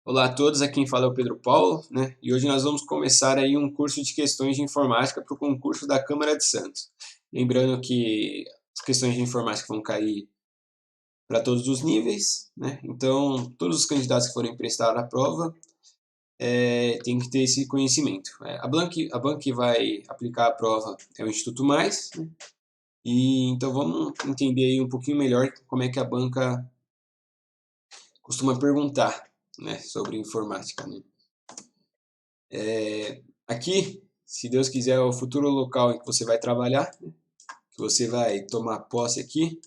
Olá a todos, aqui quem fala é o Pedro Paulo, né? E hoje nós vamos começar aí um curso de questões de informática para o concurso da Câmara de Santos. Lembrando que as questões de informática vão cair para todos os níveis, né? Então, todos os candidatos que forem prestar a prova têm que ter esse conhecimento. A banca que vai aplicar a prova é o Instituto Mais, né? E então vamos entender aí um pouquinho melhor como é que a banca costuma perguntar, né, sobre informática, né? Aqui, se Deus quiser, é o futuro local em que você vai trabalhar, né? Que você vai tomar posse aqui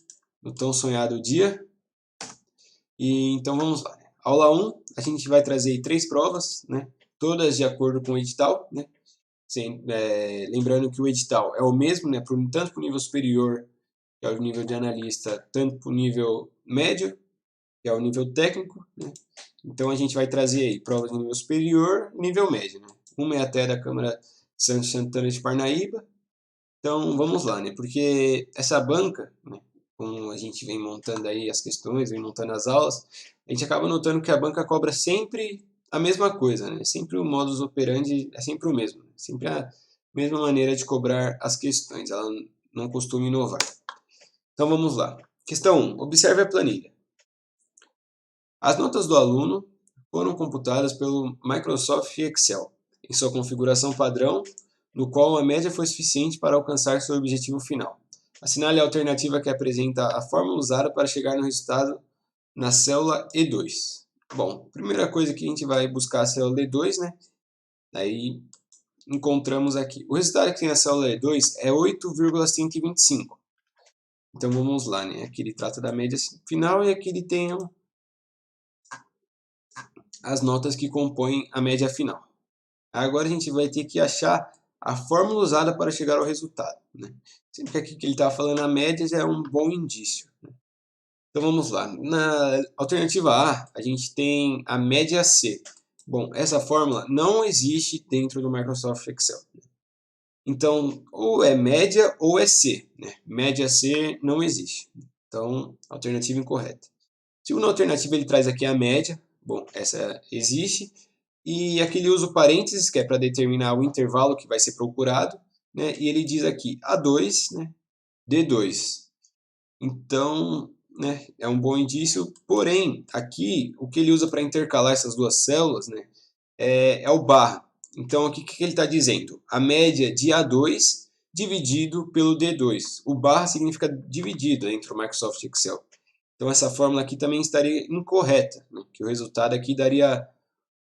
no tão sonhado dia. E então vamos lá, né? Aula 1, a gente vai trazer aí 3 provas, né? Todas de acordo com o edital, né? Lembrando que o edital é o mesmo, né? Tanto para o nível superior, que é o nível de analista, tanto para o nível médio, que é o nível técnico, né? Então a gente vai trazer aí provas de nível superior e nível médio, né? Uma é até da Câmara Santos Santana de Parnaíba. Então vamos lá, né? Porque essa banca, né, como a gente vem montando aí as questões, vem montando as aulas, a gente acaba notando que a banca cobra sempre a mesma coisa, né? Sempre o modus operandi é sempre o mesmo, né? Sempre a mesma maneira de cobrar as questões, ela não costuma inovar. Então vamos lá. Questão 1. Observe a planilha. As notas do aluno foram computadas pelo Microsoft Excel, em sua configuração padrão, no qual a média foi suficiente para alcançar seu objetivo final. Assinale a alternativa que apresenta a fórmula usada para chegar no resultado na célula E2. Bom, primeira coisa que a gente vai buscar a célula E2, né? Aí encontramos aqui. O resultado que tem na célula E2 é 8,125. Então vamos lá, né? Aqui ele trata da média final e aqui ele tem as notas que compõem a média final. Agora a gente vai ter que achar a fórmula usada para chegar ao resultado, né? Sempre que aqui que ele está falando a média já é um bom indício, né? Então vamos lá. Na alternativa A, a gente tem a média C. Bom, essa fórmula não existe dentro do Microsoft Excel. Então, ou é média ou é C, né? Média C não existe. Então, alternativa incorreta. Segunda alternativa, ele traz aqui a média. Bom, essa existe. E aqui ele usa o parênteses, que é para determinar o intervalo que vai ser procurado, né? E ele diz aqui A2, né? D2. Então, né, é um bom indício. Porém, aqui, o que ele usa para intercalar essas duas células, né, é o barra. Então, aqui o que ele está dizendo? A média de A2 dividido pelo D2. O barra significa dividido dentro do Microsoft Excel. Então, essa fórmula aqui também estaria incorreta, né? Que o resultado aqui daria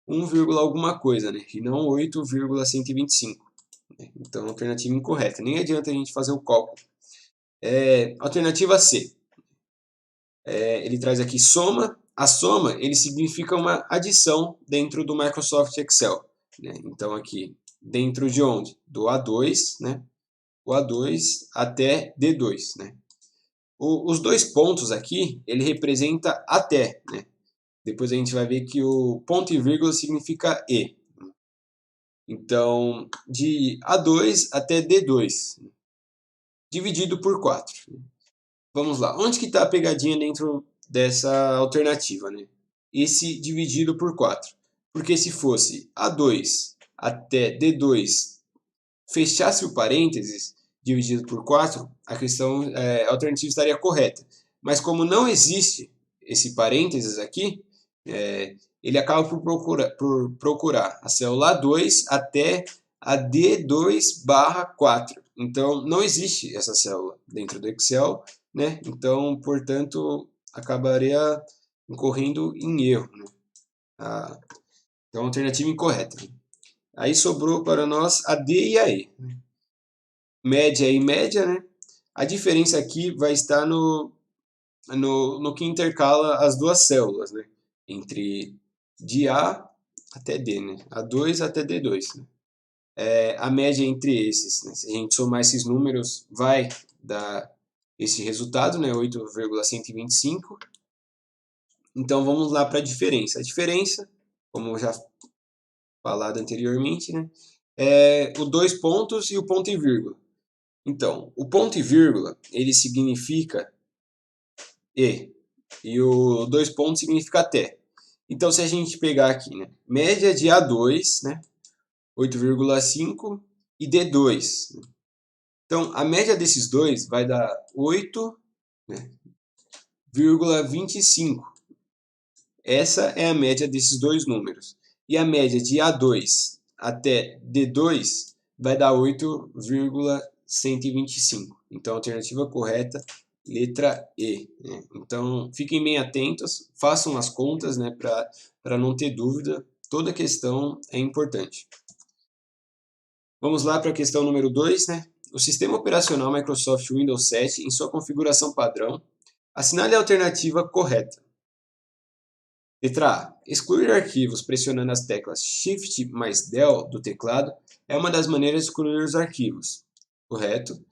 1, alguma coisa, né? E não 8,125. Né? Então, alternativa incorreta. Nem adianta a gente fazer o cálculo. Alternativa C. Ele traz aqui soma. A soma ele significa uma adição dentro do Microsoft Excel. Né? Então, aqui, dentro de onde? Do A2, né? O A2 até D2. Né? Os dois pontos aqui, ele representa até. Né? Depois a gente vai ver que o ponto e vírgula significa e. Então, de A2 até D2, dividido por 4. Vamos lá. Onde que está a pegadinha dentro dessa alternativa, né? Esse dividido por 4. Porque se fosse A2 até D2 fechasse o parênteses dividido por 4, a alternativa estaria correta. Mas como não existe esse parênteses aqui, ele acaba por procurar a célula A2 até a D2/4. Então, não existe essa célula dentro do Excel, né? Então, portanto, acabaria incorrendo em erro, né? Então, alternativa incorreta. Aí sobrou para nós a D e a E. Média e média, né? A diferença aqui vai estar no que intercala as duas células, né? Entre de A até D, né? A2 até D2. Né? A média entre esses, né? Se a gente somar esses números, vai dar esse resultado, né? 8,125. Então vamos lá para a diferença. A diferença, como já falado anteriormente, né? É o dois pontos e o ponto e vírgula. Então, o ponto e vírgula, ele significa e o dois pontos significa até. Então, se a gente pegar aqui, né, média de A2, né, 8,5 e D2. Né? Então, a média desses dois vai dar 8,25. Essa é a média desses dois números. E a média de A2 até D2 vai dar 8,125. Então, a alternativa correta, letra E. Né? Então, fiquem bem atentos, façam as contas, né, para não ter dúvida. Toda questão é importante. Vamos lá para a questão número 2, né? O sistema operacional Microsoft Windows 7, em sua configuração padrão, assinale a alternativa correta. Letra A. Excluir arquivos pressionando as teclas Shift mais Del do teclado é uma das maneiras de excluir os arquivos. Correto.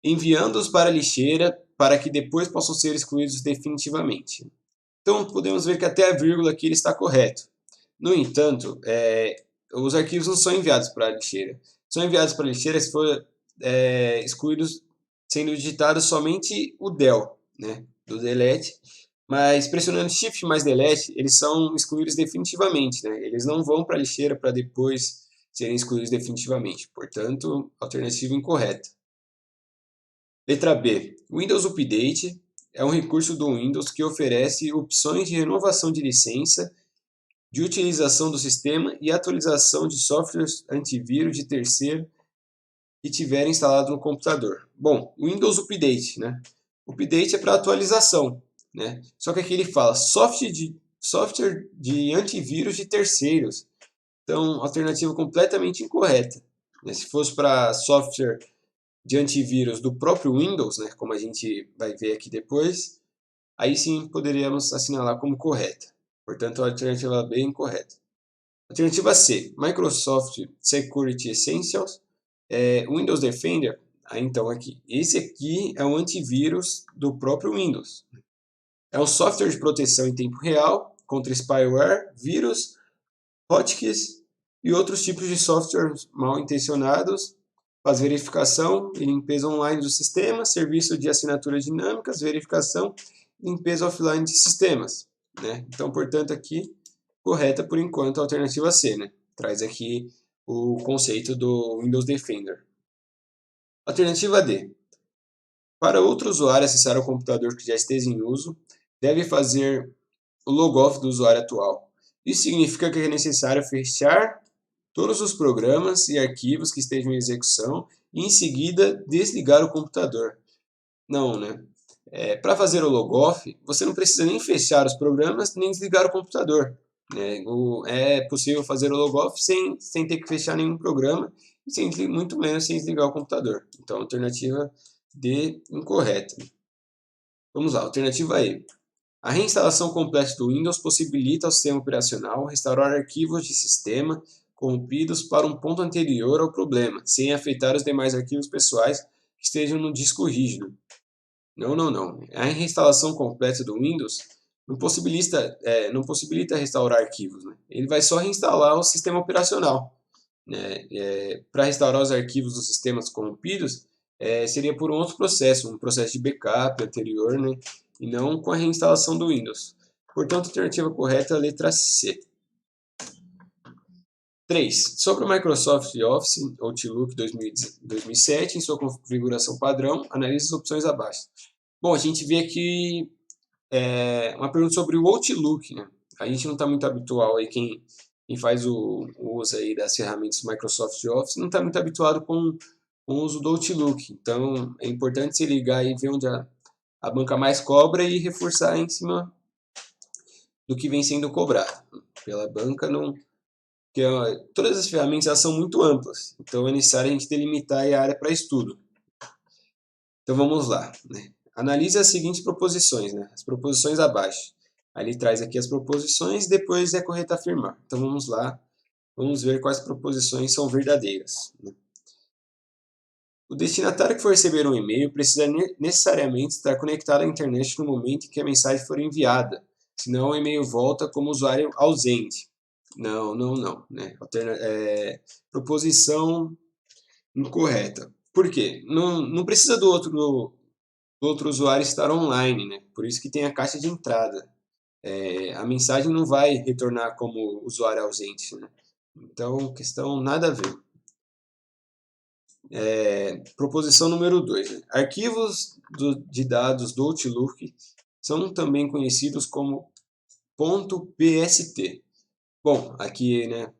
Enviando-os para a lixeira para que depois possam ser excluídos definitivamente. Então, podemos ver que até a vírgula aqui ele está correto. No entanto, os arquivos não são enviados para a lixeira. São enviados para a lixeira se for excluídos, sendo digitado somente o del, né, do delete. Mas pressionando Shift mais Delete, eles são excluídos definitivamente. Né? Eles não vão para a lixeira para depois serem excluídos definitivamente. Portanto, alternativa incorreta. Letra B. Windows Update é um recurso do Windows que oferece opções de renovação de licença, de utilização do sistema e atualização de softwares antivírus de terceiro que tiver instalado no computador. Bom, Windows Update, né? Update é para atualização, né? Só que aqui ele fala software de antivírus de terceiros. Então, alternativa completamente incorreta. Né? Se fosse para software de antivírus do próprio Windows, né, como a gente vai ver aqui depois, aí sim poderíamos assinalar como correta. Portanto, a alternativa B é incorreta. Alternativa C, Microsoft Security Essentials, Windows Defender. Então aqui, esse aqui é um antivírus do próprio Windows. É um software de proteção em tempo real contra spyware, vírus, hotkeys e outros tipos de softwares mal intencionados. Faz verificação e limpeza online do sistema, serviço de assinatura dinâmicas, verificação e limpeza offline de sistemas. Né? Então, portanto, aqui, correta por enquanto a alternativa C. Né? Traz aqui o conceito do Windows Defender. Alternativa D. Para outro usuário acessar o computador que já esteja em uso, deve fazer o logoff do usuário atual. Isso significa que é necessário fechar todos os programas e arquivos que estejam em execução e em seguida desligar o computador. Não, né? Para fazer o logoff, você não precisa nem fechar os programas nem desligar o computador. Né? É possível fazer o logoff sem ter que fechar nenhum programa e muito menos sem desligar o computador. Então, alternativa D incorreta. Vamos lá, alternativa E. A reinstalação completa do Windows possibilita ao sistema operacional restaurar arquivos de sistema corrompidos para um ponto anterior ao problema, sem afetar os demais arquivos pessoais que estejam no disco rígido. Não, não, não. A reinstalação completa do Windows não possibilita restaurar arquivos. Né? Ele vai só reinstalar o sistema operacional. Né? Para restaurar os arquivos dos sistemas corrompidos, seria por um outro processo, um processo de backup anterior, né? E não com a reinstalação do Windows. Portanto, a alternativa correta é a letra C. 3. Sobre o Microsoft Office Outlook 2007, em sua configuração padrão, analise as opções abaixo. Bom, a gente vê aqui uma pergunta sobre o Outlook. Né? A gente não está muito habitual, aí, quem faz o uso aí das ferramentas do Microsoft Office, não está muito habituado com o uso do Outlook. Então, é importante se ligar e ver onde a banca mais cobra e reforçar em cima do que vem sendo cobrado. Pela banca, não... Porque todas as ferramentas elas são muito amplas, então é necessário a gente delimitar a área para estudo. Então vamos lá. Né? Analise as seguintes proposições, né? As proposições abaixo. Aí ele traz aqui as proposições e depois é correto afirmar. Então vamos lá, vamos ver quais proposições são verdadeiras. Né? O destinatário que for receber um e-mail precisa necessariamente estar conectado à internet no momento em que a mensagem for enviada, senão o e-mail volta como usuário ausente. Não, não, não. Né? Proposição incorreta. Por quê? Não precisa do outro usuário estar online, né? Por isso que tem a caixa de entrada. a mensagem não vai retornar como usuário ausente, né? Então, questão nada a ver. Proposição número 2. Né? Arquivos de dados do Outlook são também conhecidos como .pst. Bom, aqui, né,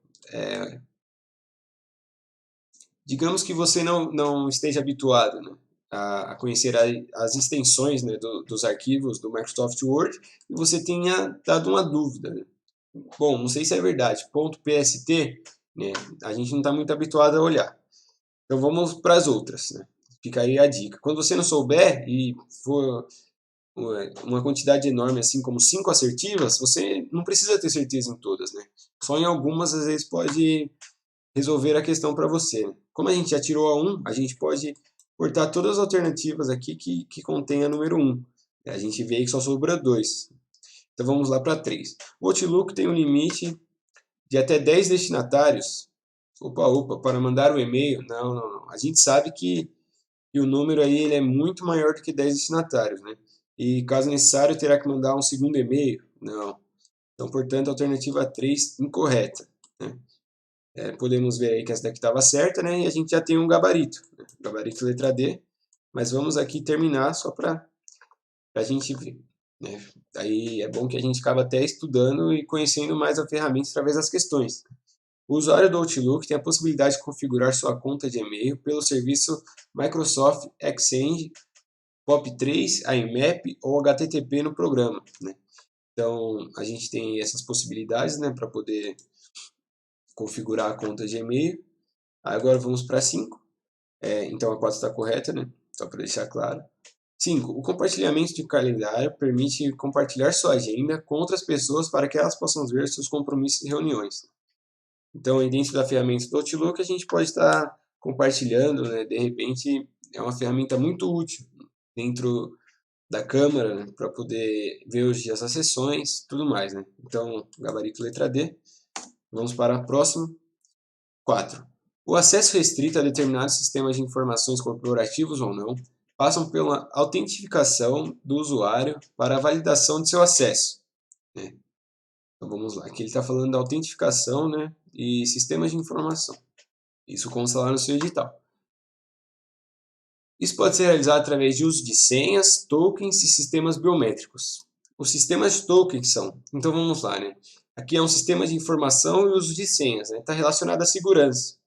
digamos que você não esteja habituado, né, a conhecer as extensões, né, dos arquivos do Microsoft Word e você tenha dado uma dúvida. Né? Bom, não sei se é verdade, .pst, né, a gente não está muito habituado a olhar. Então vamos para as outras, né? Fica aí a dica. Quando você não souber e for uma quantidade enorme, assim como 5 assertivas, você não precisa ter certeza em todas, né? Só em algumas, às vezes, pode resolver a questão para você. Né? Como a gente já tirou a 1, a gente pode cortar todas as alternativas aqui que contém a número 1. A gente vê que só sobra 2. Então vamos lá para 3. O Outlook tem um limite de até 10 destinatários. Opa, para mandar o e-mail? Não. A gente sabe que o número aí ele é muito maior do que 10 destinatários, né? E caso necessário, terá que mandar um segundo e-mail? Não. Então, portanto, a alternativa 3 incorreta. Né? Podemos ver aí que essa daqui estava certa, né? E a gente já tem um gabarito. Né? Gabarito letra D. Mas vamos aqui terminar só para a gente ver. Né? Aí é bom que a gente acaba até estudando e conhecendo mais a ferramenta através das questões. O usuário do Outlook tem a possibilidade de configurar sua conta de e-mail pelo serviço Microsoft Exchange, POP3, IMAP ou HTTP no programa. Né? Então, a gente tem essas possibilidades, né, para poder configurar a conta de e-mail. Agora vamos para 5. Então, a 4 está correta, né? Só para deixar claro. 5. O compartilhamento de calendário permite compartilhar sua agenda com outras pessoas para que elas possam ver seus compromissos e reuniões. Então, dentro da ferramenta do Outlook, a gente pode estar compartilhando, né? De repente, é uma ferramenta muito útil dentro da câmera, né? Para poder ver os dias das sessões, tudo mais, né? Então, gabarito letra D. Vamos para a próxima. 4. O acesso restrito a determinados sistemas de informações corporativos ou não passam pela autentificação do usuário para a validação de seu acesso. Né? Então, vamos lá. Aqui ele está falando da autentificação, né? E sistemas de informação. Isso consta lá no seu edital. Isso pode ser realizado através de uso de senhas, tokens e sistemas biométricos. Os sistemas de tokens são... Então vamos lá, né? Aqui é um sistema de informação e uso de senhas. Está relacionado à segurança.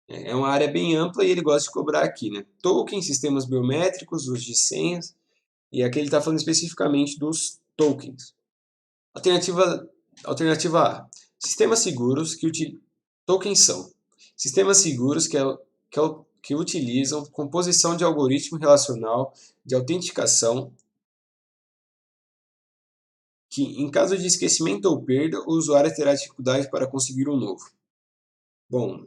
É uma área bem ampla e ele gosta de cobrar aqui, né? Tokens, sistemas biométricos, uso de senhas. E aqui ele está falando especificamente dos tokens. Alternativa A. Sistemas seguros tokens são sistemas seguros que utilizam composição de algoritmo relacional de autenticação que, em caso de esquecimento ou perda, o usuário terá dificuldade para conseguir um novo. Bom,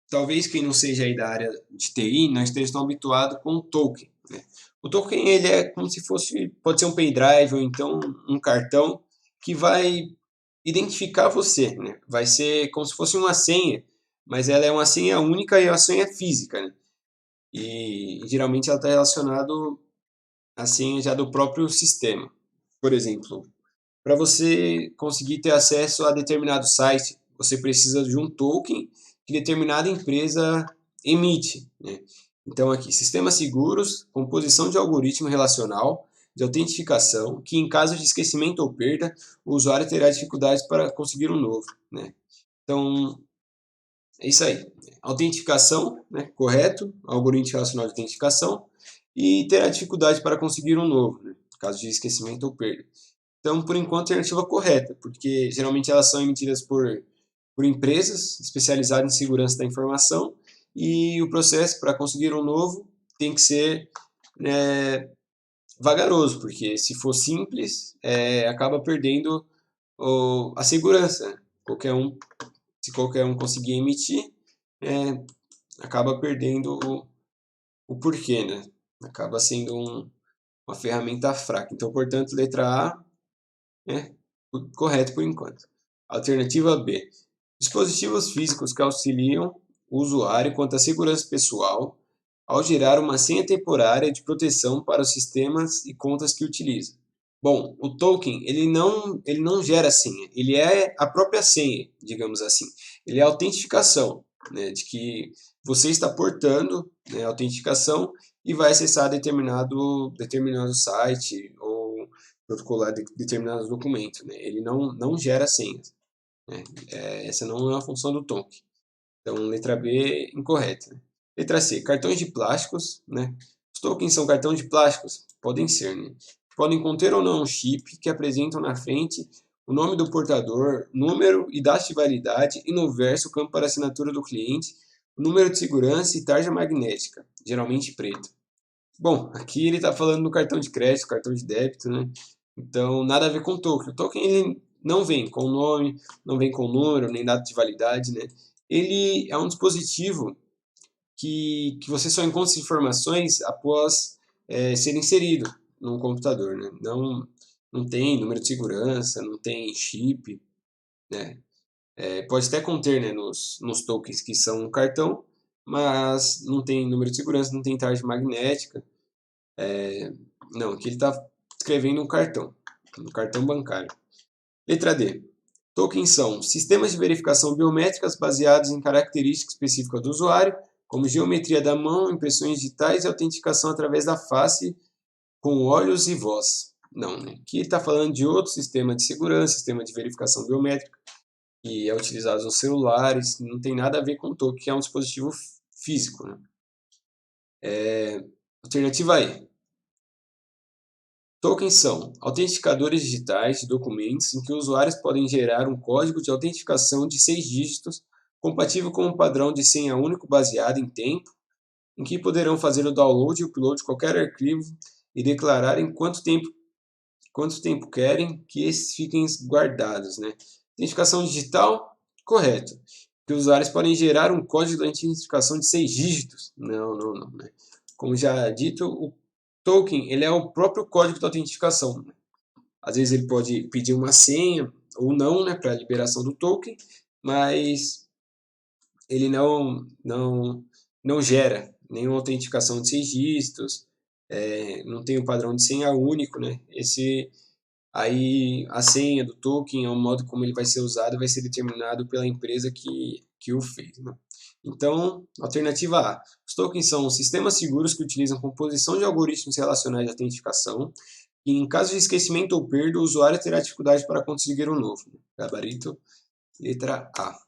talvez quem não seja aí da área de TI não esteja tão habituado com o token. Né? O token ele é como se fosse, pode ser um pendrive ou então um cartão que vai identificar você. Né? Vai ser como se fosse uma senha, mas ela é uma senha única e uma senha física. Né? E geralmente ela está relacionada à senha já do próprio sistema. Por exemplo, para você conseguir ter acesso a determinado site, você precisa de um token que determinada empresa emite. Né? Então aqui, sistemas seguros, composição de algoritmo relacional, de autentificação, que em caso de esquecimento ou perda, o usuário terá dificuldades para conseguir um novo. Né? Então, é isso aí. Autentificação, né? Correto, algoritmo relacional de autentificação, e terá dificuldade para conseguir um novo, né? No caso de esquecimento ou perda. Então, por enquanto, a alternativa correta, porque geralmente elas são emitidas por empresas especializadas em segurança da informação e o processo para conseguir um novo tem que ser, né, vagaroso, porque se for simples, acaba perdendo a segurança. Se qualquer um conseguir emitir, acaba perdendo o porquê, né? Acaba sendo uma ferramenta fraca. Então, portanto, letra A correto por enquanto. Alternativa B. Dispositivos físicos que auxiliam o usuário quanto à segurança pessoal ao gerar uma senha temporária de proteção para os sistemas e contas que utiliza. Bom, o token ele não gera senha, ele é a própria senha, digamos assim. Ele é a autentificação, né, de que você está portando, né, a autentificação e vai acessar determinado site ou protocolar determinados documentos. Né? Ele não gera senhas. Né? Essa não é a função do token. Então, letra B, incorreta. Né? Letra C, cartões de plásticos. Né? Os tokens são cartões de plásticos? Podem ser. Né? Podem conter ou não um chip que apresentam na frente o nome do portador, número e data de validade e no verso o campo para assinatura do cliente, o número de segurança e tarja magnética, geralmente preto. Bom, aqui ele está falando do cartão de crédito, cartão de débito, né? Então, nada a ver com o token. O token ele não vem com nome, não vem com número, nem data de validade, né? Ele é um dispositivo que você só encontra essas informações após ser inserido num computador, né? Não tem número de segurança, não tem chip, né? Pode até conter, né, nos tokens que são um cartão, mas não tem número de segurança, não tem tarja magnética. Não, aqui ele está escrevendo um cartão bancário. Letra D. Tokens são sistemas de verificação biométricas baseados em características específicas do usuário, como geometria da mão, impressões digitais e autenticação através da face com olhos e voz. Não, né? Aqui está falando de outro sistema de segurança, sistema de verificação biométrica, que é utilizado nos celulares, não tem nada a ver com o token, que é um dispositivo físico. Né? Alternativa E. Tokens são autenticadores digitais de documentos em que usuários podem gerar um código de autenticação de 6 dígitos compatível com um padrão de senha único baseado em tempo, em que poderão fazer o download e upload de qualquer arquivo e declarar em quanto tempo querem que esses fiquem guardados. Né? Autenticação digital, correto. Que os usuários podem gerar um código de autenticação de 6 dígitos. Não. Né? Como já dito, o token ele é o próprio código de autenticação. Né? Às vezes ele pode pedir uma senha ou não, né, para a liberação do token, mas ele não gera nenhuma autenticação de 6 dígitos, não tem um padrão de senha único, né? Aí a senha do token, o modo como ele vai ser usado, vai ser determinado pela empresa que o fez. Né? Então, alternativa A. Os tokens são sistemas seguros que utilizam composição de algoritmos relacionais de autenticação e, em caso de esquecimento ou perda, o usuário terá dificuldade para conseguir um novo. Gabarito, letra A.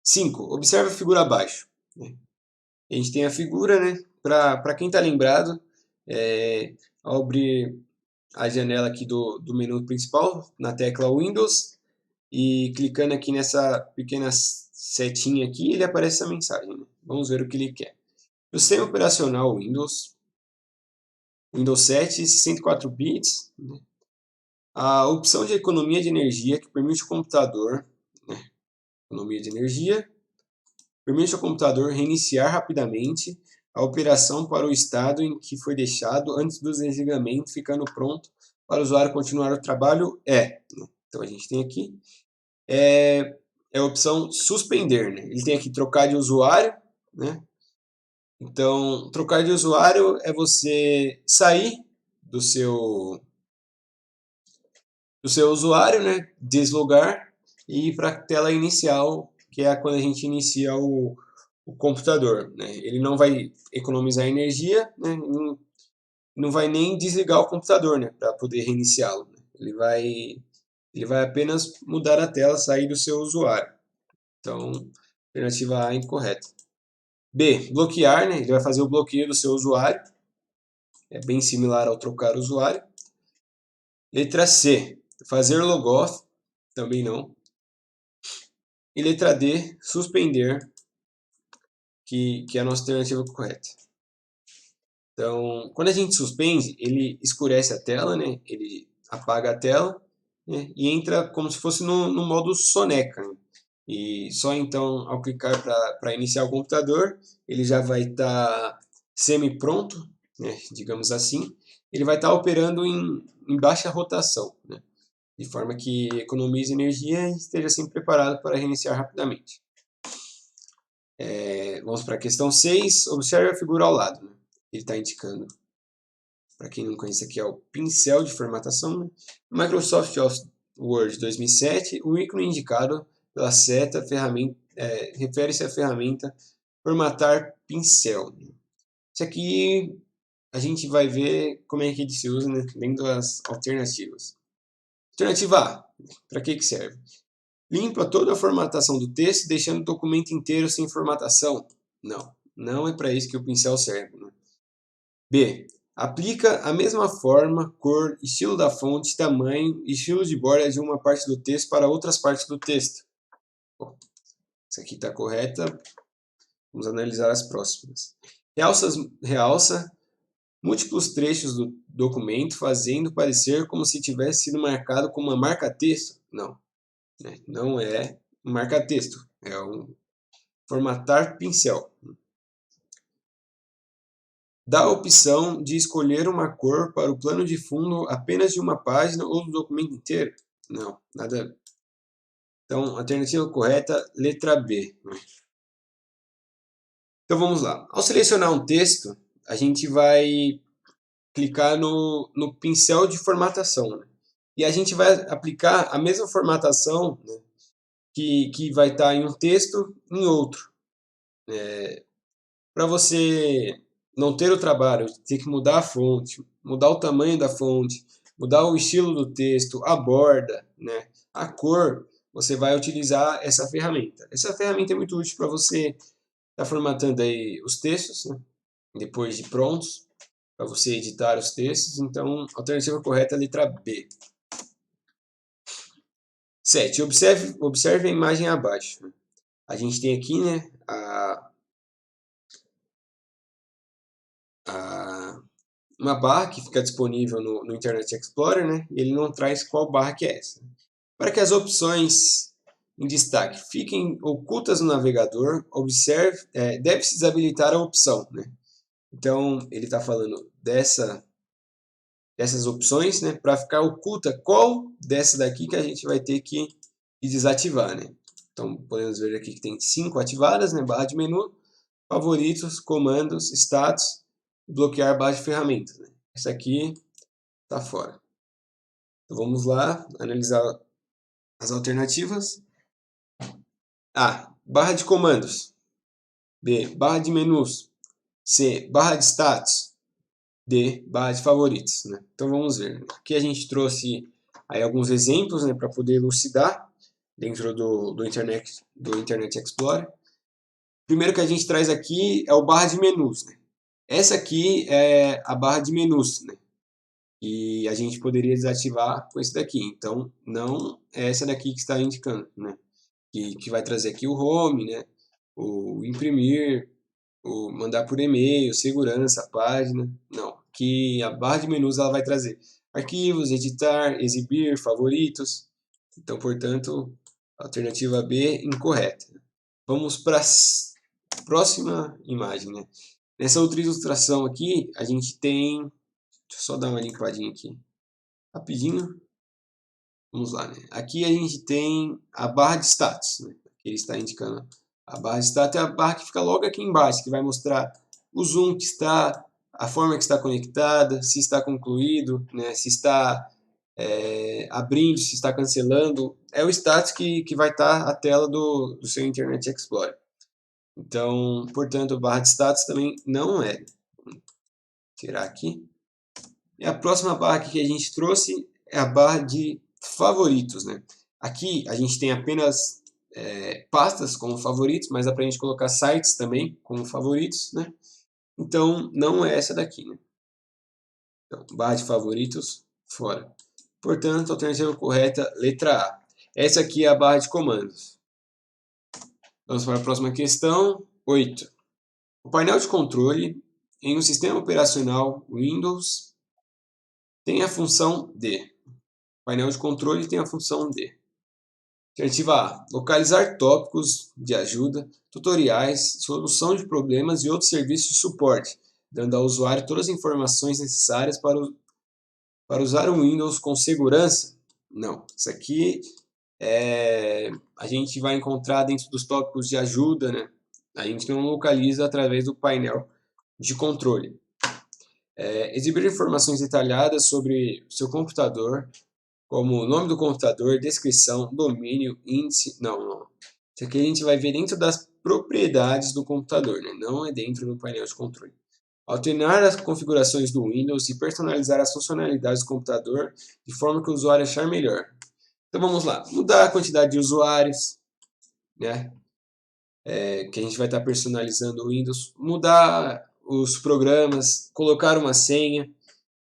5. Observe a figura abaixo. A gente tem a figura, né? Para quem está lembrado, ao abrir a janela aqui do menu principal, na tecla Windows, e clicando aqui nessa pequena setinha aqui, ele aparece essa mensagem. Né? Vamos ver o que ele quer. O sistema operacional Windows 7, 64 bits, né? A opção de economia de energia, que permite ao computador, né? Economia de energia, permite ao computador reiniciar rapidamente a operação para o estado em que foi deixado antes do desligamento, ficando pronto para o usuário continuar o trabalho. Então a gente tem aqui a opção suspender. Né? Ele tem aqui trocar de usuário. Né? Então, trocar de usuário é você sair do seu usuário, né? Deslogar e ir para a tela inicial, que é quando a gente inicia o computador. Né? Ele não vai economizar energia, né? Não vai nem desligar o computador, né? Para poder reiniciá-lo. Né? Ele vai apenas mudar a tela, sair do seu usuário. Então, alternativa A é incorreta. B, bloquear, né? Ele vai fazer o bloqueio do seu usuário. É bem similar ao trocar usuário. Letra C, fazer logoff. Também não. E letra D, suspender, que é a nossa alternativa correta. Então, quando a gente suspende, ele escurece a tela, né? Ele apaga a tela, né? E entra como se fosse no modo soneca. Né? E só então, ao clicar para iniciar o computador, ele já vai estar semi-pronto, né? Digamos assim. Ele vai estar operando em baixa rotação, né? De forma que economize energia e esteja sempre preparado para reiniciar rapidamente. Vamos para a questão 6. Observe a figura ao lado. Né? Ele está indicando Para quem não conhece, aqui é o pincel de formatação. Né? No Microsoft Word 2007, o ícone indicado pela seta refere-se à ferramenta formatar pincel. Isso aqui a gente vai ver como é que ele se usa, né, dentro das alternativas. Alternativa A, para que serve? Limpa toda a formatação do texto, deixando o documento inteiro sem formatação? Não, não é para isso que o pincel serve. Né? B. Aplica a mesma forma, cor, estilo da fonte, tamanho e estilo de borda de uma parte do texto para outras partes do texto. Bom, isso aqui está correta. Vamos analisar as próximas. Realça múltiplos trechos do documento, fazendo parecer como se tivesse sido marcado com uma marca-texto. Não, né? Não é um marca-texto, é um formatar pincel. Dá a opção de escolher uma cor para o plano de fundo apenas de uma página ou do documento inteiro? Não, nada. Então, alternativa correta, letra B. Então vamos lá. Ao selecionar um texto, a gente vai clicar no pincel de formatação. Né? E a gente vai aplicar a mesma formatação, né, que vai estar em um texto em outro. Para você não ter o trabalho de ter que mudar a fonte, mudar o tamanho da fonte, mudar o estilo do texto, a borda, né, a cor, você vai utilizar essa ferramenta. Essa ferramenta é muito útil para você estar formatando aí os textos, né, depois de prontos, para você editar os textos. Então, a alternativa correta é a letra B. 7. Observe a imagem abaixo. A gente tem aqui, né, uma barra que fica disponível no Internet Explorer, né, e ele não traz qual barra que é essa. Para que as opções em destaque fiquem ocultas no navegador, deve-se desabilitar a opção. Né? Então, ele está falando dessas opções, né, para ficar oculta qual dessa daqui que a gente vai ter que desativar. Né? Então, podemos ver aqui que tem 5 ativadas, né, barra de menu, favoritos, comandos, status, bloquear barra de ferramentas. Né? Essa aqui está fora. Então, vamos lá, analisar as alternativas. A. Barra de comandos. B. Barra de menus. C. Barra de status. D. Barra de favoritos. Né? Então vamos ver. Aqui a gente trouxe aí alguns exemplos, né, para poder elucidar dentro do Internet Explorer. Primeiro que a gente traz aqui é o barra de menus. Né? Essa aqui é a barra de menus. Né? E a gente poderia desativar com esse daqui. Então não é essa daqui que está indicando. Né? Que vai trazer aqui o home, né? O imprimir, o mandar por e-mail, segurança, página. Não, que a barra de menus ela vai trazer arquivos, editar, exibir, favoritos. Então, portanto, alternativa B incorreta. Vamos para a próxima imagem. Né? Nessa outra ilustração aqui, a gente tem... Deixa eu só dar uma limpadinha aqui, rapidinho. Vamos lá, né? Aqui a gente tem a barra de status, né? Ele está indicando a barra de status, é a barra que fica logo aqui embaixo, que vai mostrar o zoom que está, a forma que está conectada, se está concluído, né? Se está abrindo, se está cancelando. É o status que vai estar a tela do seu Internet Explorer. Então, portanto, a barra de status também não é. Vou tirar aqui. E a próxima barra que a gente trouxe é a barra de favoritos. Né? Aqui a gente tem apenas pastas como favoritos, mas dá para a gente colocar sites também como favoritos. Né? Então, não é essa daqui. Né? Então, barra de favoritos, fora. Portanto, a alternativa correta, letra A. Essa aqui é a barra de comandos. Vamos para a próxima questão, 8. O painel de controle em um sistema operacional Windows tem a função D. O painel de controle tem a função D. Alternativa A. Localizar tópicos de ajuda, tutoriais, solução de problemas e outros serviços de suporte, dando ao usuário todas as informações necessárias para usar o Windows com segurança. Não. Isso aqui a gente vai encontrar dentro dos tópicos de ajuda. Né? A gente não localiza através do painel de controle. Exibir informações detalhadas sobre o seu computador, como o nome do computador, descrição, domínio, índice... Não. Isso aqui a gente vai ver dentro das propriedades do computador, né? Não é dentro do painel de controle. Alternar as configurações do Windows e personalizar as funcionalidades do computador de forma que o usuário achar melhor. Então vamos lá. Mudar a quantidade de usuários, né? Que a gente vai estar personalizando o Windows. Mudar os programas, colocar uma senha.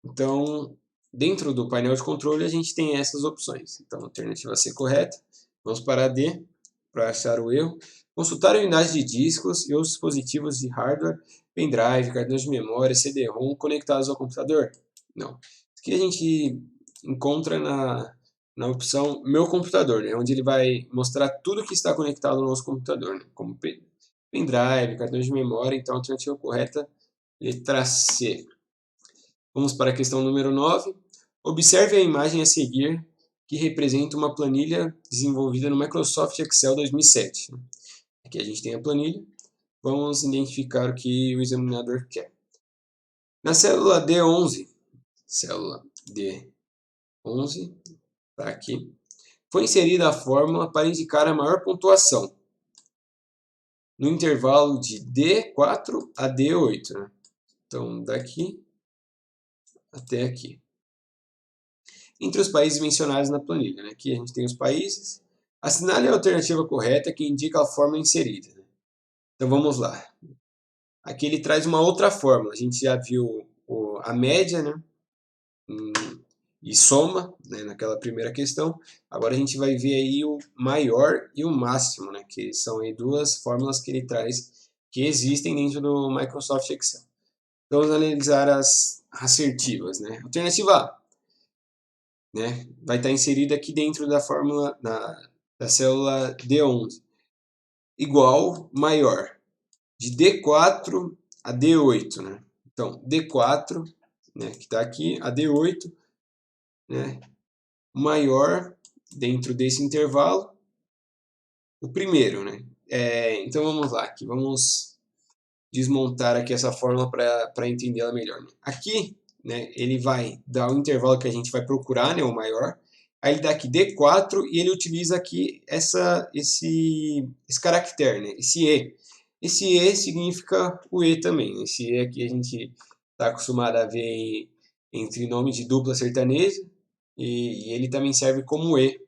Então, dentro do painel de controle, a gente tem essas opções. Então, alternativa C correta. Vamos para a D, para achar o erro. Consultar a unidade de discos e os dispositivos de hardware, pendrive, cartões de memória, CD-ROM conectados ao computador. Não. Isso aqui a gente encontra na opção Meu Computador, né? Onde ele vai mostrar tudo que está conectado no nosso computador, né? Como pendrive, cartões de memória. Então, a alternativa correta, letra C. Vamos para a questão número 9. Observe a imagem a seguir, que representa uma planilha desenvolvida no Microsoft Excel 2007. Aqui a gente tem a planilha. Vamos identificar o que o examinador quer. Na célula D11, está aqui, foi inserida a fórmula para indicar a maior pontuação no intervalo de D4 a D8. Né? Então, daqui até aqui. Entre os países mencionados na planilha. Né? Aqui a gente tem os países. Assinale a alternativa correta que indica a fórmula inserida. Né? Então vamos lá. Aqui ele traz uma outra fórmula. A gente já viu a média, né? E soma, né? Naquela primeira questão. Agora a gente vai ver aí o maior e o máximo, né? Que são aí duas fórmulas que ele traz que existem dentro do Microsoft Excel. Então, vamos analisar as assertivas. Né? Alternativa A. Né, vai estar inserida aqui dentro da fórmula da célula D11. Igual, maior, de D4 a D8. Né? Então, D4, né, que está aqui, a D8, né, maior, dentro desse intervalo, o primeiro. Né? Então, vamos lá, aqui, vamos desmontar aqui essa fórmula para entendê-la melhor. Né? Aqui, né, ele vai dar o intervalo que a gente vai procurar, né, o maior. Aí ele dá aqui D4 e ele utiliza aqui esse caractere, né, esse E. Esse E significa o E também. Esse E aqui a gente está acostumado a ver entre nome de dupla sertaneja e ele também serve como E.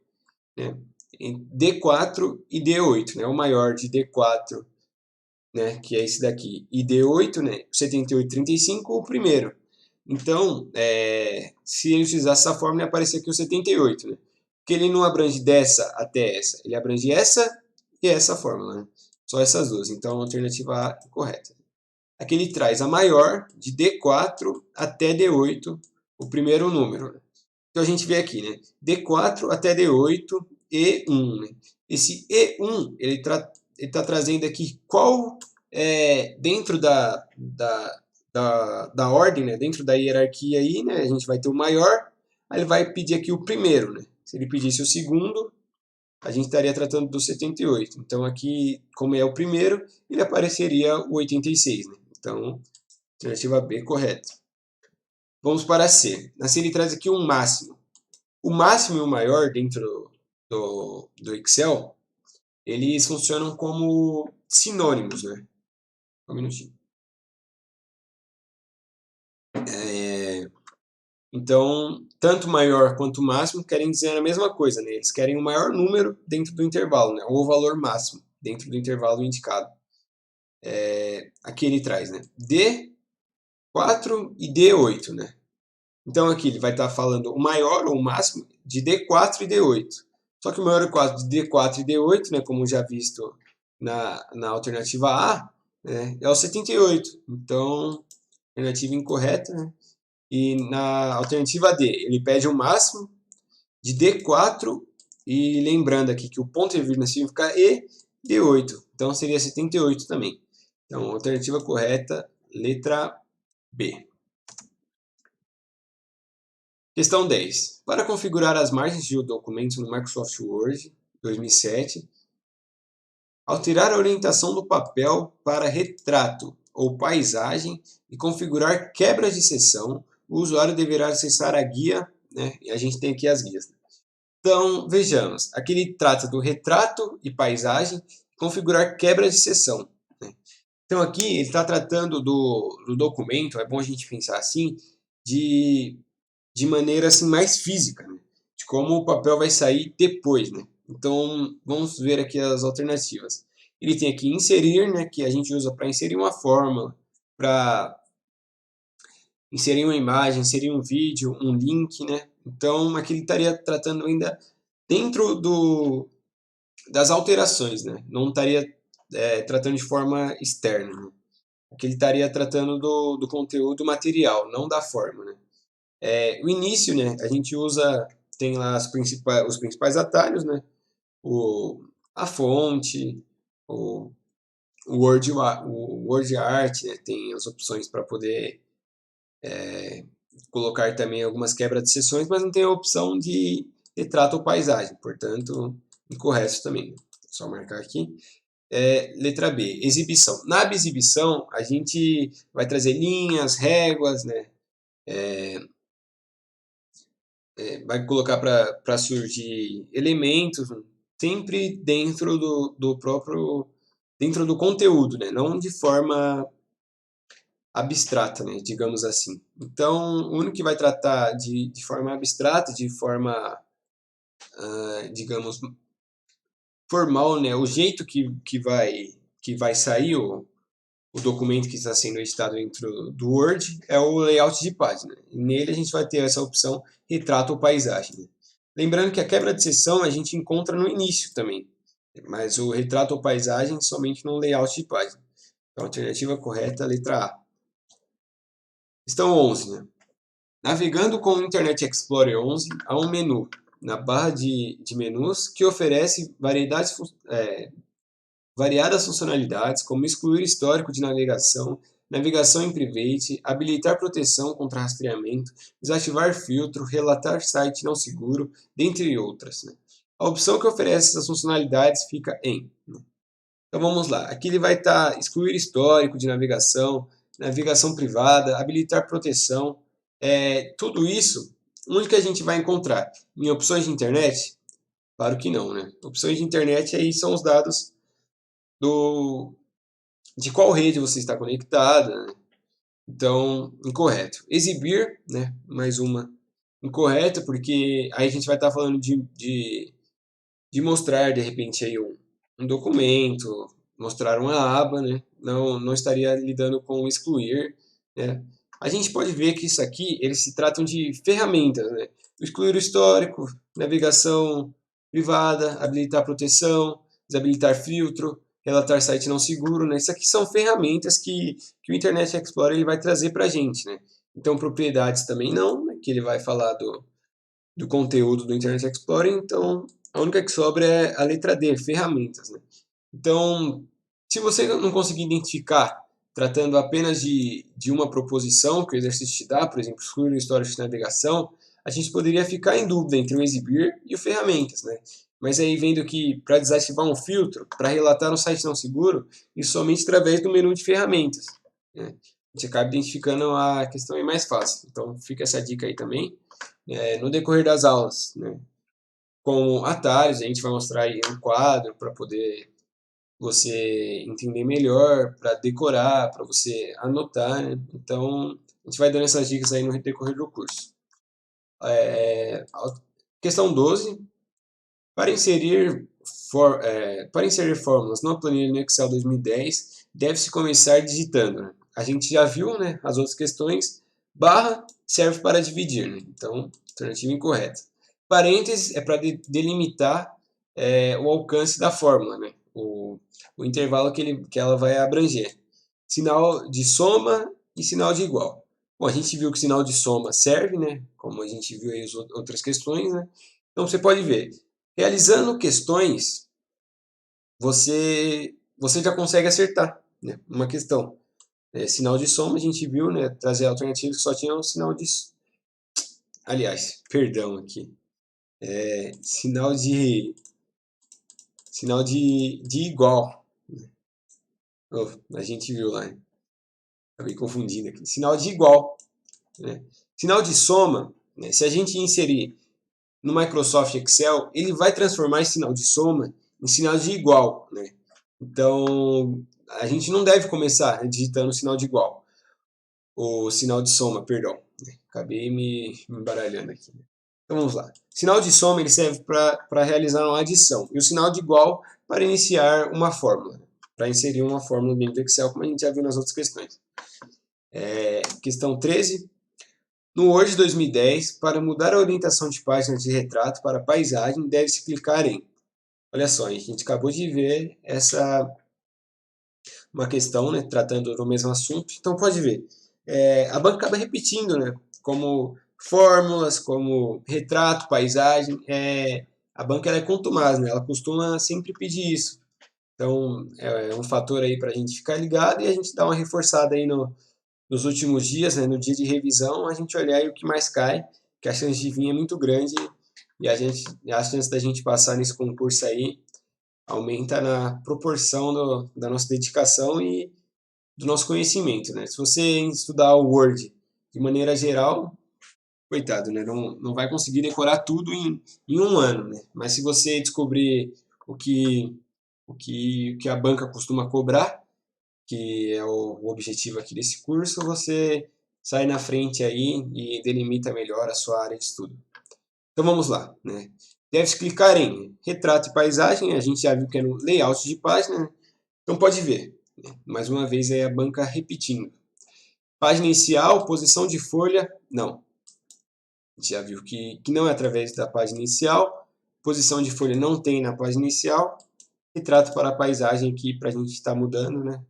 Né, D4 e D8, né, o maior de D4, né, que é esse daqui, e D8, né, 78,35, o primeiro. Então, se ele utilizasse essa fórmula, ia aparecer aqui o 78, né? Porque ele não abrange dessa até essa, ele abrange essa e essa fórmula, né? Só essas duas, então a alternativa A é correta. Aqui ele traz a maior, de D4 até D8, o primeiro número. Né? Então a gente vê aqui, né? D4 até D8, E1. Né? Esse E1, ele está trazendo aqui qual, dentro da ordem, né? Dentro da hierarquia aí, né? A gente vai ter o maior, aí ele vai pedir aqui o primeiro. Né? Se ele pedisse o segundo, a gente estaria tratando do 78. Então aqui, como é o primeiro, ele apareceria o 86. Né? Então, alternativa B correta. Vamos para C. Na C ele traz aqui um máximo. O máximo e o maior dentro do Excel, eles funcionam como sinônimos, né? Um minutinho. Então, tanto maior quanto máximo querem dizer a mesma coisa, né? Eles querem o maior número dentro do intervalo, né? Ou o valor máximo dentro do intervalo indicado. Aqui ele traz, né? D4 e D8, né? Então aqui ele vai estar falando o maior ou o máximo de D4 e D8. Só que o maior de D4 e D8, né, como já visto na alternativa A, né, é o 78. Então, alternativa incorreta. Né? E na alternativa D, ele pede o máximo de D4 e lembrando aqui que o ponto e vírgula significa E, D8. Então seria 78 também. Então, alternativa correta, letra B. Questão 10. Para configurar as margens de um documento no Microsoft Word 2007, alterar a orientação do papel para retrato ou paisagem e configurar quebras de seção, o usuário deverá acessar a guia, né? E a gente tem aqui as guias. Então, vejamos, aqui ele trata do retrato e paisagem, configurar quebras de seção, né? Então aqui ele está tratando do documento, é bom a gente pensar assim, de maneira assim, mais física, né? De como o papel vai sair depois, né? Então vamos ver aqui as alternativas. Ele tem aqui inserir, né, que a gente usa para inserir uma fórmula, para inserir uma imagem, inserir um vídeo, um link, né? Então aqui ele estaria tratando ainda dentro das alterações, né? Não estaria tratando de forma externa, né? Aqui ele estaria tratando do conteúdo material, não da forma, né? O início, né? A gente usa, tem lá os principais atalhos, né? A fonte, o o Word Art, né? Tem as opções para poder colocar também algumas quebras de seções, mas não tem a opção de retrato ou paisagem, portanto, incorreto também. Só marcar aqui. Letra B, exibição. Na exibição, a gente vai trazer linhas, réguas, né? Vai colocar para surgir elementos, sempre dentro do próprio, dentro do conteúdo, né? Não de forma abstrata, né? Digamos assim. Então, o único que vai tratar de forma abstrata, de forma, digamos, formal, né? O jeito que vai sair o documento que está sendo editado dentro do Word é o layout de página. E nele a gente vai ter essa opção retrato ou paisagem, né? Lembrando que a quebra de seção a gente encontra no início também, mas o retrato ou paisagem somente no layout de página. Então, a alternativa correta é a letra A. Questão 11, né? Navegando com o Internet Explorer 11, há um menu na barra de menus que oferece variadas funcionalidades, como excluir histórico de navegação, navegação em private, habilitar proteção contra rastreamento, desativar filtro, relatar site não seguro, dentre outras, né? A opção que oferece essas funcionalidades fica em, né? Então vamos lá, aqui ele vai estar excluir histórico de navegação, navegação privada, habilitar proteção, tudo isso, onde que a gente vai encontrar? Em opções de internet? Claro que não, né? Opções de internet aí são os dados do, de qual rede você está conectada, né? Então, incorreto. Exibir, né? Mais uma incorreta, porque aí a gente vai estar falando de mostrar, de repente, aí um documento, mostrar uma aba, né? Não estaria lidando com excluir, né? A gente pode ver que isso aqui, eles se tratam de ferramentas, né? Excluir o histórico, navegação privada, habilitar proteção, desabilitar filtro, relatar site não seguro, né? Isso aqui são ferramentas que o Internet Explorer ele vai trazer para a gente, né? Então, propriedades também não, né? Que ele vai falar do conteúdo do Internet Explorer, então a única que sobra é a letra D, ferramentas, né? Então, se você não conseguir identificar, tratando apenas de uma proposição que o exercício te dá, por exemplo, excluir o histórico de navegação, a gente poderia ficar em dúvida entre o exibir e o ferramentas, né? Mas aí vendo que para desativar um filtro, para relatar um site não seguro, isso somente através do menu de ferramentas, né? A gente acaba identificando a questão aí mais fácil. Então fica essa dica aí também. No decorrer das aulas, né? Com atalhos, a gente vai mostrar aí um quadro para poder você entender melhor, para decorar, para você anotar, né? Então, a gente vai dando essas dicas aí no decorrer do curso. Questão 12. Para inserir, para inserir fórmulas numa planilha no Excel 2010, deve-se começar digitando, né? A gente já viu, né, as outras questões. Barra serve para dividir, né? Então, alternativa incorreta. Parênteses é para delimitar o alcance da fórmula, né? O intervalo que ela vai abranger. Sinal de soma e sinal de igual. Bom, a gente viu que o sinal de soma serve, né? Como a gente viu aí as outras questões, né? Então, você pode ver. Realizando questões, você já consegue acertar, né, uma questão. Sinal de soma, a gente viu, né, trazer alternativas que só tinham um sinal de... Aliás, perdão aqui. Sinal de igual. Oh, a gente viu lá. Acabei confundindo aqui. Sinal de igual, né? Sinal de soma, né? Se a gente inserir no Microsoft Excel, ele vai transformar esse sinal de soma em sinal de igual, né? Então, a gente não deve começar digitando o sinal de igual, o sinal de soma, perdão. Acabei me embaralhando aqui. Então vamos lá. Sinal de soma ele serve para realizar uma adição e o sinal de igual para iniciar uma fórmula, para inserir uma fórmula dentro do Excel, como a gente já viu nas outras questões. Questão 13. No Word 2010, para mudar a orientação de página de retrato para paisagem, deve-se clicar em... Olha só, a gente acabou de ver uma questão, né, tratando do mesmo assunto. Então pode ver, a banca acaba repetindo, né, como fórmulas, como retrato, paisagem. A banca ela é contumaz, né, ela costuma sempre pedir isso. Então é um fator aí para a gente ficar ligado e a gente dar uma reforçada aí nos últimos dias, né, no dia de revisão, a gente olhar aí o que mais cai, que a chance de vir é muito grande e a chance da gente passar nesse concurso aí aumenta na proporção da nossa dedicação e do nosso conhecimento, né? Se você estudar o Word de maneira geral, coitado, né? Não vai conseguir decorar tudo em um ano, né? Mas se você descobrir o que a banca costuma cobrar, que é o objetivo aqui desse curso, você sai na frente aí e delimita melhor a sua área de estudo. Então vamos lá, né? Deve-se clicar em retrato e paisagem, a gente já viu que é no layout de página, né? Então pode ver, né? Mais uma vez aí a banca repetindo. Página inicial, posição de folha, não. A gente já viu que não é através da página inicial, posição de folha não tem na página inicial, retrato para a paisagem aqui para a gente estar mudando, né?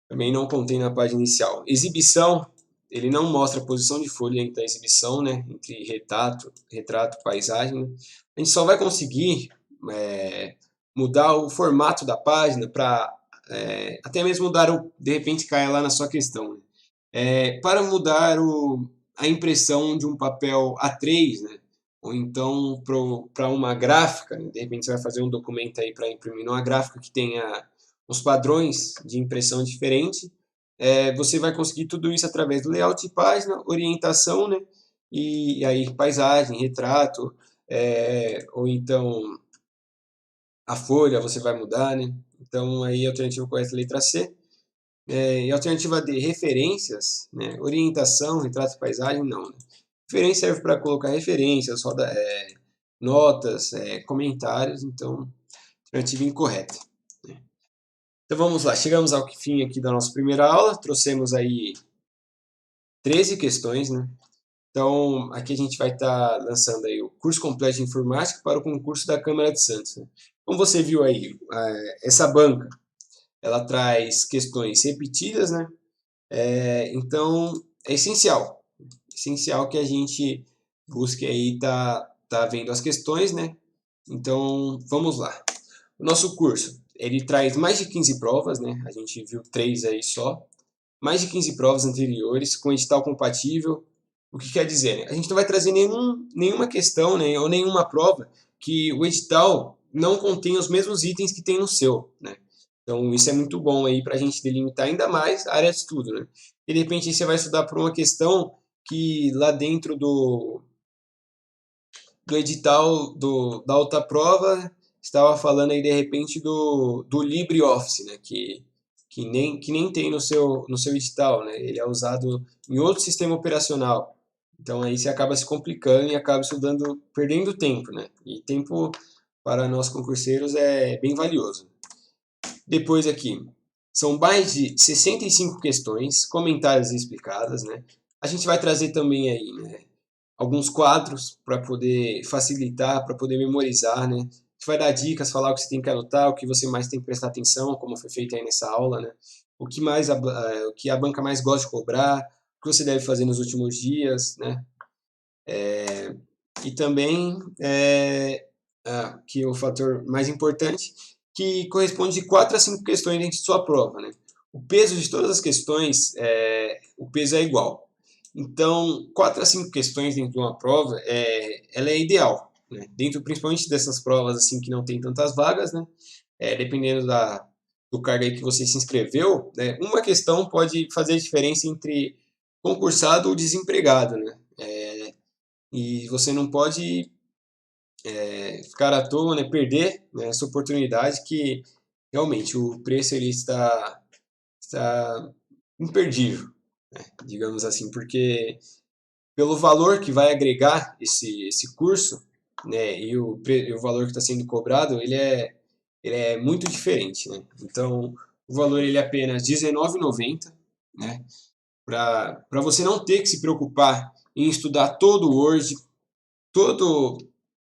Também não contém na página inicial. Exibição, ele não mostra a posição de folha entre a exibição, né? Entre retrato, paisagem. Né? A gente só vai conseguir mudar o formato da página para até mesmo mudar de repente caia lá na sua questão. Né? Para mudar a impressão de um papel A3, né? Ou então para uma gráfica, né? De repente você vai fazer um documento aí para imprimir uma gráfica que tenha os padrões de impressão diferentes, você vai conseguir tudo isso através do layout de página, orientação, né? E aí paisagem, retrato, ou então a folha você vai mudar, né? Então aí a alternativa correta é a letra C. E a alternativa D, referências, né? Orientação, retrato e paisagem, não. Né? Referência serve para colocar referências, notas, comentários, então alternativa incorreta. Né? Então vamos lá, chegamos ao fim aqui da nossa primeira aula, trouxemos aí 13 questões, né? Então aqui a gente vai estar lançando aí o curso completo de informática para o concurso da Câmara de Santos. Né? Como você viu aí, essa banca, ela traz questões repetidas, né? Então é essencial que a gente busque aí tá vendo as questões, né? Então vamos lá. O nosso curso, ele traz mais de 15 provas, né? A gente viu 3 aí só. Mais de 15 provas anteriores, com edital compatível. O que quer dizer? Né? A gente não vai trazer nenhuma questão, né? Ou nenhuma prova que o edital não contém os mesmos itens que tem no seu, né? Então isso é muito bom aí para a gente delimitar ainda mais a área de estudo, né? E de repente você vai estudar por uma questão que lá dentro do edital da outra prova estava falando aí de repente do LibreOffice, né? Que nem tem no seu edital, né? Ele é usado em outro sistema operacional. Então aí você acaba se complicando e acaba estudando, perdendo tempo, né? E tempo para nós concurseiros é bem valioso. Depois aqui, são mais de 65 questões, comentários e explicadas, né? A gente vai trazer também aí, né, alguns quadros para poder facilitar, para poder memorizar, né? A gente vai dar dicas, falar o que você tem que anotar, o que você mais tem que prestar atenção, como foi feito aí nessa aula, né? O que a banca mais gosta de cobrar, o que você deve fazer nos últimos dias, né? E também que o fator mais importante, que corresponde de 4 a 5 questões dentro de sua prova, né? O peso de todas as questões, o peso é igual. Então, 4 a 5 questões dentro de uma prova, ela é ideal, né? Dentro principalmente dessas provas assim que não tem tantas vagas, né? Dependendo do cargo aí que você se inscreveu, né, uma questão pode fazer a diferença entre concursado ou desempregado, né? E você não pode ficar à toa, né, perder, né, essa oportunidade que realmente o preço ele está imperdível, né, digamos assim, porque pelo valor que vai agregar esse curso, né, e o valor que está sendo cobrado, ele é muito diferente, né? Então, o valor ele é apenas R$19,90, né? Para você não ter que se preocupar em estudar todo o Word, todo,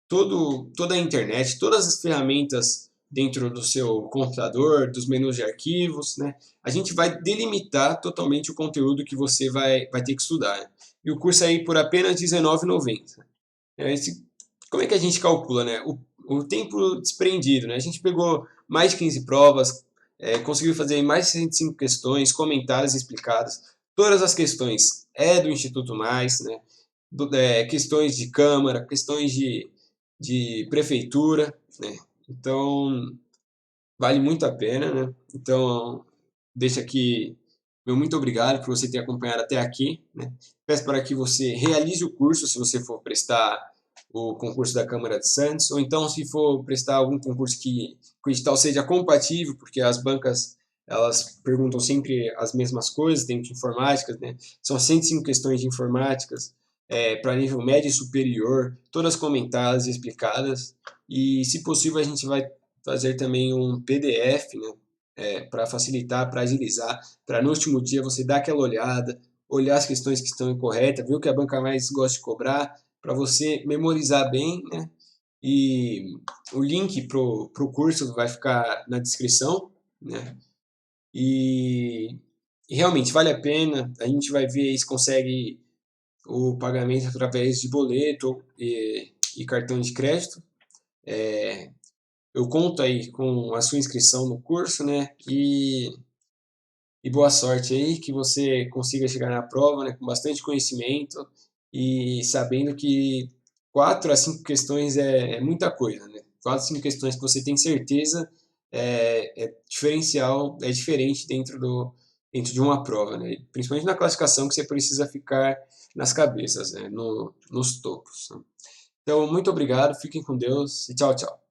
toda a internet, todas as ferramentas dentro do seu computador, dos menus de arquivos, né? A gente vai delimitar totalmente o conteúdo que você vai ter que estudar, né? E o curso aí por apenas R$19,90. Como é que a gente calcula, né? O tempo desprendido, né? A gente pegou mais de 15 provas, conseguiu fazer mais de 105 questões, comentadas e explicadas. Todas as questões do Instituto Mais, né? Questões de Câmara, questões de Prefeitura, né? Então, vale muito a pena, né? Então, deixa aqui meu muito obrigado por você ter acompanhado até aqui, né? Peço para que você realize o curso se você for prestar o concurso da Câmara de Santos, ou então se for prestar algum concurso que o edital seja compatível, porque as bancas elas perguntam sempre as mesmas coisas, tem de informática, né? São 105 questões de informáticas, para nível médio e superior, todas comentadas e explicadas, e se possível a gente vai fazer também um PDF, né? Para facilitar, para agilizar, para no último dia você dar aquela olhada, olhar as questões que estão incorretas, ver o que a banca mais gosta de cobrar, para você memorizar bem, né? E o link pro curso vai ficar na descrição, né? E, e realmente vale a pena, a gente vai ver se consegue o pagamento através de boleto e cartão de crédito. Eu conto aí com a sua inscrição no curso, né? E boa sorte aí, que você consiga chegar na prova, né, com bastante conhecimento e sabendo que 4 a 5 questões é muita coisa, né? 4 a 5 questões que você tem certeza é diferencial, é diferente dentro de uma prova, né? Principalmente na classificação que você precisa ficar nas cabeças, né? Nos topos, né? Então, muito obrigado, fiquem com Deus e tchau, tchau.